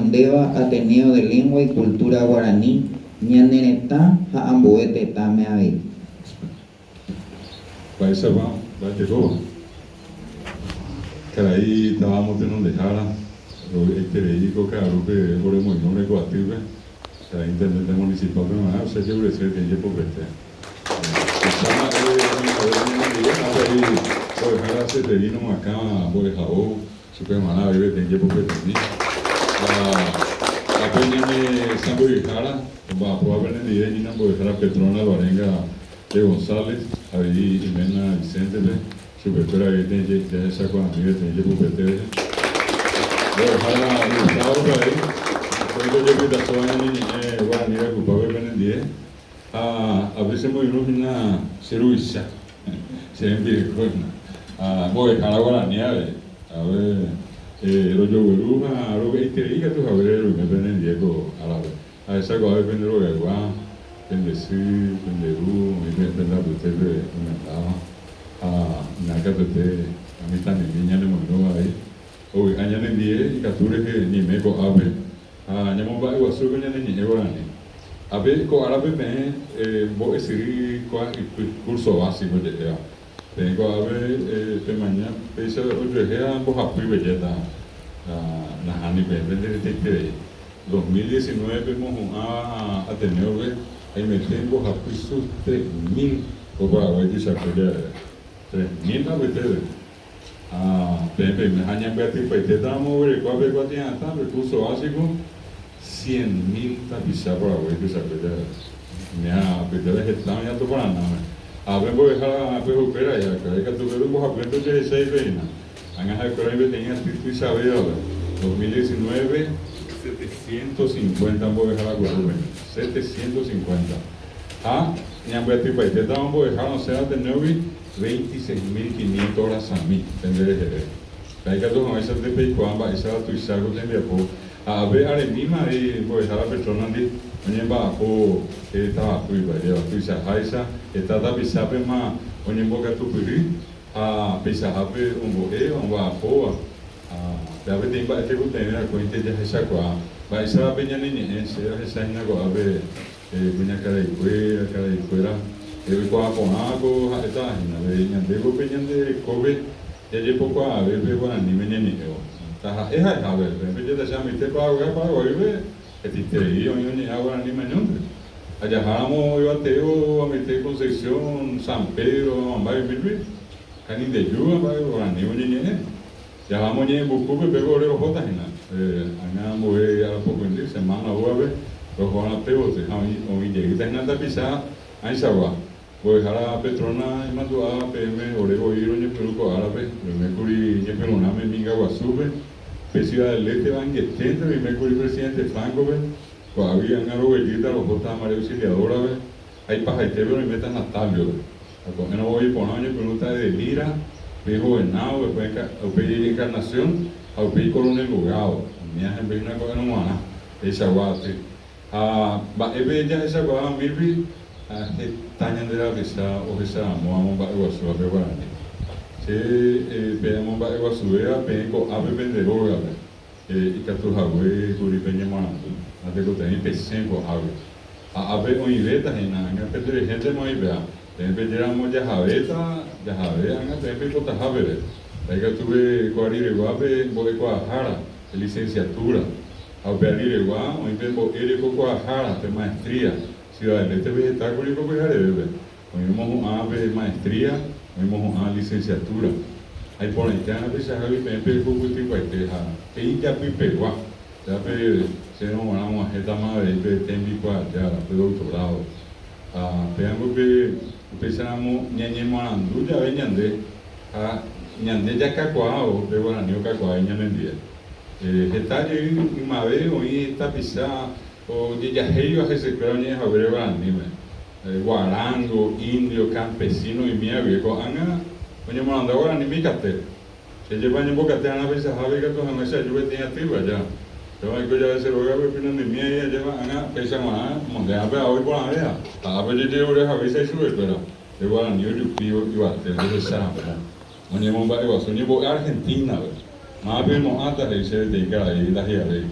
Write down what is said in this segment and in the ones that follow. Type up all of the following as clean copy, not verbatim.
Ondéva Ateneo de Lengua y Cultura Guaraní, Ñaneretã ha Ambuetetãme Avei. Vai ser bom, vai ter boa. Cara, aí estábamos tendo dejara, aí qualquer que oremos em nome coativo, a internet municipal, mas você já vai ser tem que poupete. Sama aí, cara, se te vino uma cama, boa jaú, super maná, vai ter que poupete. A penha me sambo cara, ba provavelmente dia ni na boa cara Petrona Lorenga de González, aí Jimena Vicente, superpera aí tem que já essa com a amiga tem que poupete. Ojalá Gustavo aí, quando eu vi da sua ni Guarani é culpável bem dia. A veces muy na cirugía, siempre coisa. Boa cara Guarani a ver rojo beruja, algo que quería tu jabrero me venden Diego árabe. A esa cosa depende lo que va, depende si, depende ru, depende la bute de una naca bute, a mí también niña de mono ahí. Hoy año en día y capture que ni me co ave. Nyamo ba igual sube ni ni Guarani. A ver co árabe me voy a seguir con curso básico de ella. Tengo a ver mañana pese hoy que ambos apoyo belleta na hani vende de 2019 hemos a Ateneo ahí me tengo apoyo sus 3.000 o para hoy que se apoya 3.000 a ver pepe me hanya berarti pete damo ver ko ver ko tiene hasta recurso básico 100.000 bisa para hoy que se apoya me ha pete de gestão ya to para nada. A ver, voy a dejar a recupera ya, que hay que tuve un bojapento de 6 veces. Han a que hoy tenía título y saber 2019 750 voy a dejar a curva 750. Ni a ver tipo te daban voy a dejar no sea de 26.500 horas a mí, tendré que hay que tomar esa de pecuamba, esa tu saco tendría po. A ver, a mí me voy a dejar a persona de onye ba ko eta kui ba ya kui sa haisa eta da bisa pe ma onye boka tu puri bisa habe umbo ba ko da be tem ba te ko te na ko inte ja haisa ko ba isa be nya ni se haisa na ko abe punya kara ikuera ko ko ko eta na be nya de ko pe nya de ko be ya je poco a be ko ni me ni ta ha be be de sa mi te pa be y ahora ni mañana. Allá vamos yo ateo a meter Concepción, San Pedro, Ambayo Bilbi, Cani de Yuga, ahora ni mañana. Ya vamos ya en Bucupe, pero los botas en la. Andamos a la poco en día, semana o a ver, los van a teo, o mi lleguita en la pisa, ahí se va. Voy a dejar a Petrona y mando a PM, Orego y Roño Peruco Árabe, me curi y Peloname, Minga Guasube. Ciudad del Este van que centro y me curi presidente Franco todavía en algo bellita los botas María Auxiliadora hay pajaitero y metan a Tabio porque no voy a poner años pregunta de Lira de gobernado después de Encarnación al país coronel Lugado mi en vez de una cosa no mana esa guate va ya esa guada mirbi tañan de la visa o esa moamos va igual su Guarani pedimos para que subea penco ave venderoga y que tu jagüe curi peña manatu ate que tem pesenco ave o iveta hena nga pedre gente mo ivea tem pediramo de javeta de javea nga tem pe kota javere aí que tuve coarire guape boe coajara licenciatura ao perire gua o tempo ele coajara tem maestría ciudad del este vegetal curi coajare bebe oímos ave maestría oímos a licenciatura aí por aí tem a vez a gente tem pouco tipo aí tem já pipegua já pe se não uma reta mais tem bico já pe doutorado pegamos pe pensamos nhenhe mandu já vem nhande nhande já cacoao pe Guarani o cacoao nhande reta de uma vez aí tá pisar o de já reio a receber nhe haver Guarani guarango, índio, campesino y mía viejo anga oye manda ahora ni mi cate se lleva en boca te ana veces sabe que tú no se yo tenía activa ya yo hay que ya se lo voy a pedir en mía ya lleva anga pesa más monte a ver hoy por la vea a ver yo llevo a veces sube pero igual ni yo pido igual te debe ser oye mon va igual soñé por Argentina más bien mo ata de se dedicar ahí la gente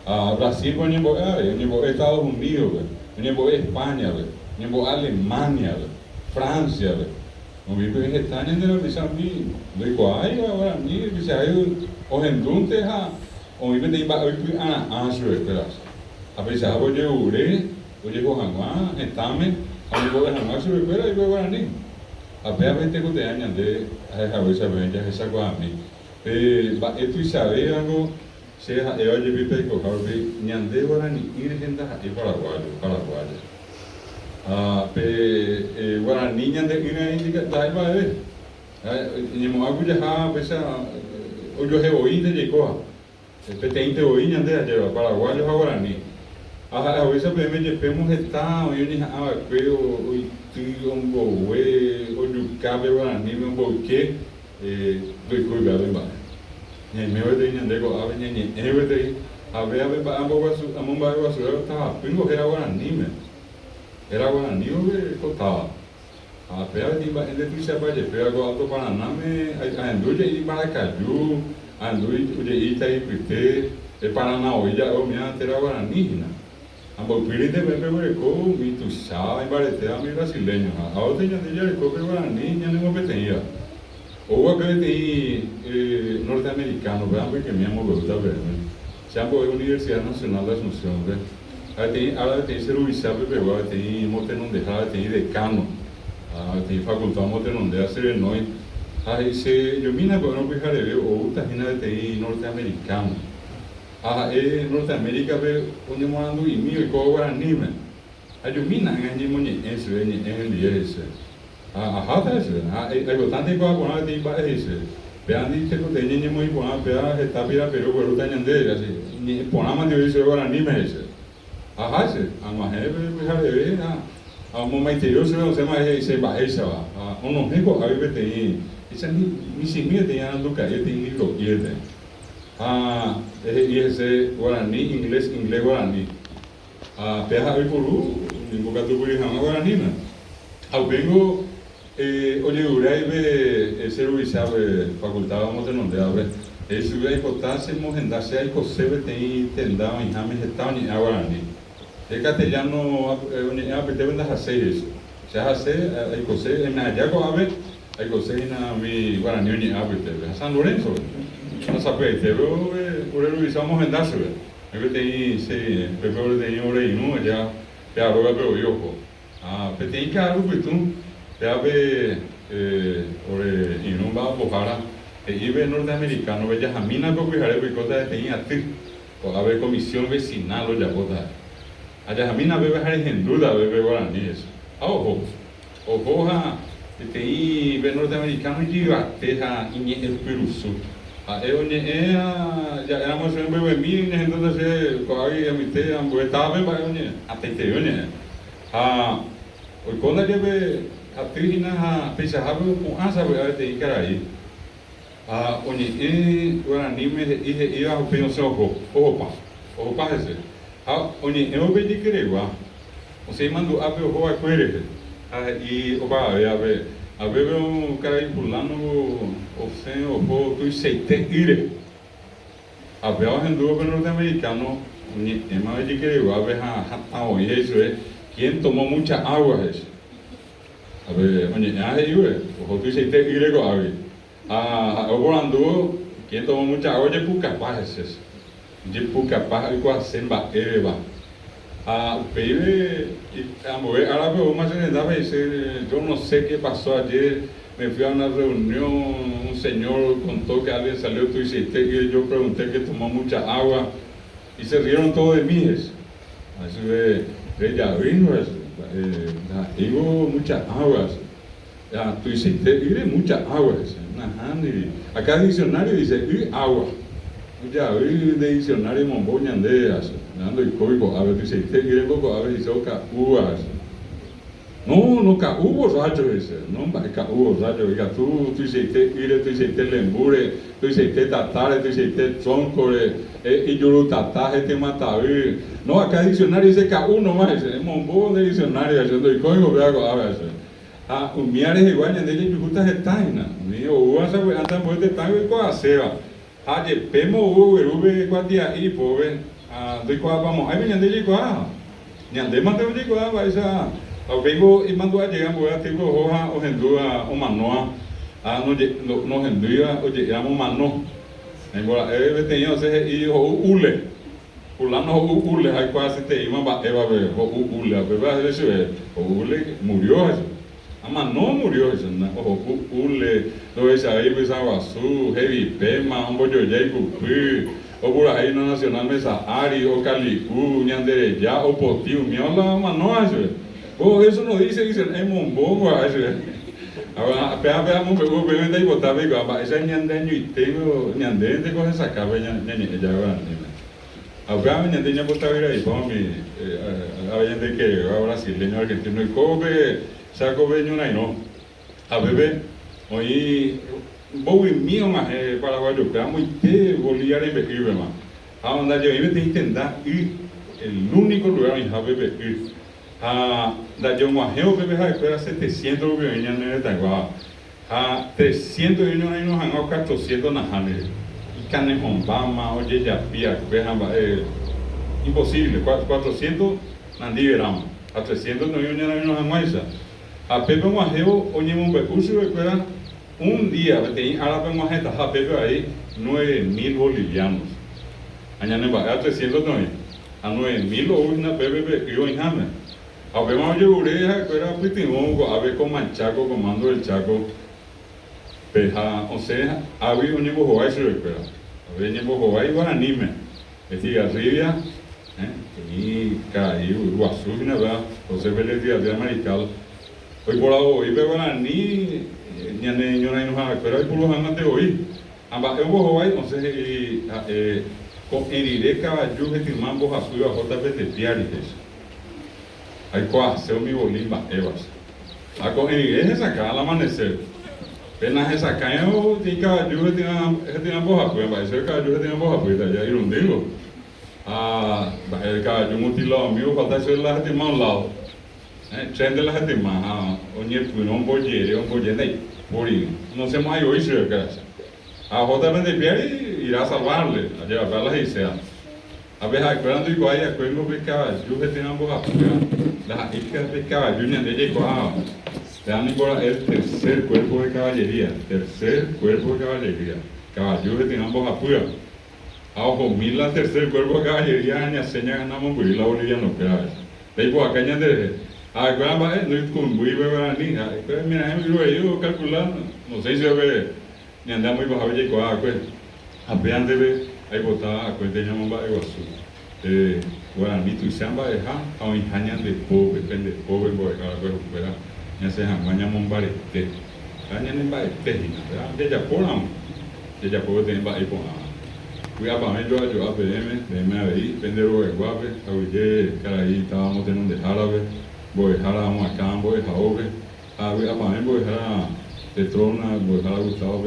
Brasil pues ñembo Estados Unidos, ñembo España, ñembo Alemania, Francia, no vive en España de la misa mi, lo igual ahora ni dice hay o endunte ha o vive de iba hoy ancho esperas. A pesar de que ure, oye cojanwa, estame, a mi boda jamás se espera y luego ni. A ver te que años de a veces ya esa guami. Esto y sabe algo se ha llevado vive con Harvey ñande ahora ni ir gente a Paraguay. Guarani ñande ir indica da iba ni mo agu ya pesa o yo he oído de coa. Petente oí ñande a llevar Paraguay a Guarani. A veces me pemos está o yo ni creo o un boe o yucabe Guarani un boque do cuidar bem ba. Ni me voy de ñande go a venir ni everyday a ver ba ambo wasu amomba wasu ta pingo era Guarani me. Era Guarani o cotava. A pera de ba ende tu se pode pera go alto Paraná me anduje e Maracaju, anduje o de Itaipité, e Paraná o já o minha era Guarani, né? Ambo piri de me pegou com mito chá e barete a mi brasileño. A outra já de já com Guarani, já não me tinha. Ou aquele tem norte-americano, vai porque minha mogo tá vendo. Chambo Universidade Nacional da Asunción, né? Ahora tem serviço pegou, tem mote não deixar, tem decano. Tem faculdade mote não deixar ser noi. Aí se eu mina agora não ficar ver ou tá hina tem norte-americano. Norte-América ve onde morando e mil e Guarani, né? Aí eu mina ganhei muito esse esse. Hata esse. Aí botando em Guarani tem para esse. Beandi que tem nem muito bom, pera retapira pero por outra ñande, assim. Ni ponama de isso Guarani mesmo. Esse. Amarreve ficar ver a mamãe interior se mais se baixa lá. Não rico aí tem. Isso me simia tem ando cair tem livro que tem. Esse Guarani, inglês Guarani. Perra aí por o bocado por ir Guarani, né? Ao vengo, olhe o rei ve serviço faculdade vamos ter não deve. Esse vai botar se morrendo se aí você tem tendão em rame retão em Guarani. É castelhano é a pede venda hace isso. Se hace aí você na Jago ave aí você na mi Guarani em ave teve. San Lorenzo. Nós sabemos teve o serviço morrendo se. Eu tenho se pegou de hora e não já agora pelo eu. Tem que a rubitum ave ore e não vai bocar e ve norte-americano ve já mina que viajar porque coisa tem até ou ave comissão vecinal ou já botar a já mina ve viajar em dúvida ve Guarani isso o tem ve norte-americano de até em Espírito Santo eu já era mais ou menos bem então se coi a mite am estava bem até né o quando deve a trina pensava com asa vai ter que aí onde Guarani me ia ao pensar opa esse onde eu pedi que rego você mandou a ver o aquele e opa a ver um cara aí pulando o senhor o tu seite ire a ver o rendo norte-americano onde é mais de que rego a ver isso é quem tomou muita água esse a ver onde aí o tu seite ire go a volando quem tomou muita água de Pucapaz esse de Pucapaz e com a semba ereba o PIB a mover árabe uma generalidade esse eu não sei o que passou ayer me fui a uma reunião um senhor contou que alguém saiu tu seite e eu perguntei que tomou muita água e se rieron todos de mim assim já vino digo muita água tu seite e muita água acá dicionário dice agua ya hoy de dicionário momboña andeas dando el código a ver tu seite e poco a ver se oca uvas no ca uvos racho ese no vai ca uvos racho que tu seite tu seite lembure tu seite tatare tu seite troncore e yo tatá te mata no acá dicionário dice ca uno más es mombo de dicionário haciendo el código veo a ver o miares igual dele de justa retaina o asa anda muito tango e com a seva de pemo o erube quatia e pove doy cuá vamos, ahí me ñande de cuá, ñande más de cuá, vais a, vengo y mando a llegar, voy a tipo hoja o hendúa o manoa, no hendúa o llegamos mano, en bola, tenía ese y ule, fulano ule, hay quase te iba a eva ver, ule, a ver, eso es, ule murió eso. Ama no murió eso, ule, lo es ahí pues aguazú, heavy pema, un bollo ya y cupi, o por ahí no nacional mesa ari, o calicú, ñandere ya, o potiu, miola, ama no eso. O eso no dice, es monbongo eso. Ahora, apenas me voy a ver y botar, digo, esa ñandeño y tengo, ñandere te coge esa cabeza, ya va. Ahora me ñandeño botar ahí, como mi, a que ahora brasileño, argentino, y cobe, saco veño no, a bebé, hoy voy mío más paraguayo, pero muy te bolívar y beber más. A donde yo iba a intentar ir, el único lugar en Jabe ir, a da yo más geo bebé a esperar 700 bebés en el Taiwán, a 300 y no hay unos han 400 najanes, y canes Obama, oye ya pía, imposible, 400 nandí veramos, a 300 no hay unos han a Pepe Guajeo, oye, un recurso recuerda un día, ahora vemos a Pepe ahí 9.000 bolivianos. Añade a 300 no a 9.000 o una Pepe y hoy jame. A ver, vamos a llevar recuerda Pitingongo, a ver con Manchaco, comando del Chaco. Peja, o sea, había un niño Hawaii se recuerda. A ver, niño Hawaii guaranime. Es decir, arriba, y Caí, Guazú, ¿verdad? José Vélez Díaz de Marical. Hoy por hoy pero ni no hay nada pero hay por los años de hoy ambas en Hawaii entonces con el caballo que firmamos a su JP de Piarites hay cuase mi bolimba evas a con el es acá al amanecer apenas es acá yo de caballo que tiene boja pues va a ser caballo que tiene boja pues ya ir un digo el caballo mutilado mío falta ser la gente más lado tren de la gente más, oye, pues un bollero, no sé más hoy se ve a JP de Piari irá a salvarle, a llevarlas y sea. A ver, esperando y guay, acuerdo que caballo que tenemos a las islas de caballo, ni de llegó a el tercer cuerpo de caballería, caballo que tenemos a pura. A ojo, mil la tercer cuerpo de caballería, ni a seña ganamos, pues la boliviana no queda. De ahí, pues acá ya de agora no es como muy bebé ni mira yo calculando no sé si ve ni andamos muy bajo de coa pues apenas debe ahí botar a cuenta ya mamba iguazu guaraní tu samba de ha a inhañan de pobre depende pobre por cada pues fuera ya se amaña mombare te cañan en bae tejina ya ya por tener bae por fui a para yo a PM ahí vender lo de guape a caray estábamos teniendo de árabe voy a dejar a Macán, voy a dejar a Ove, a Panel, voy a dejar a Petrona, voy a dejar a Gustavo,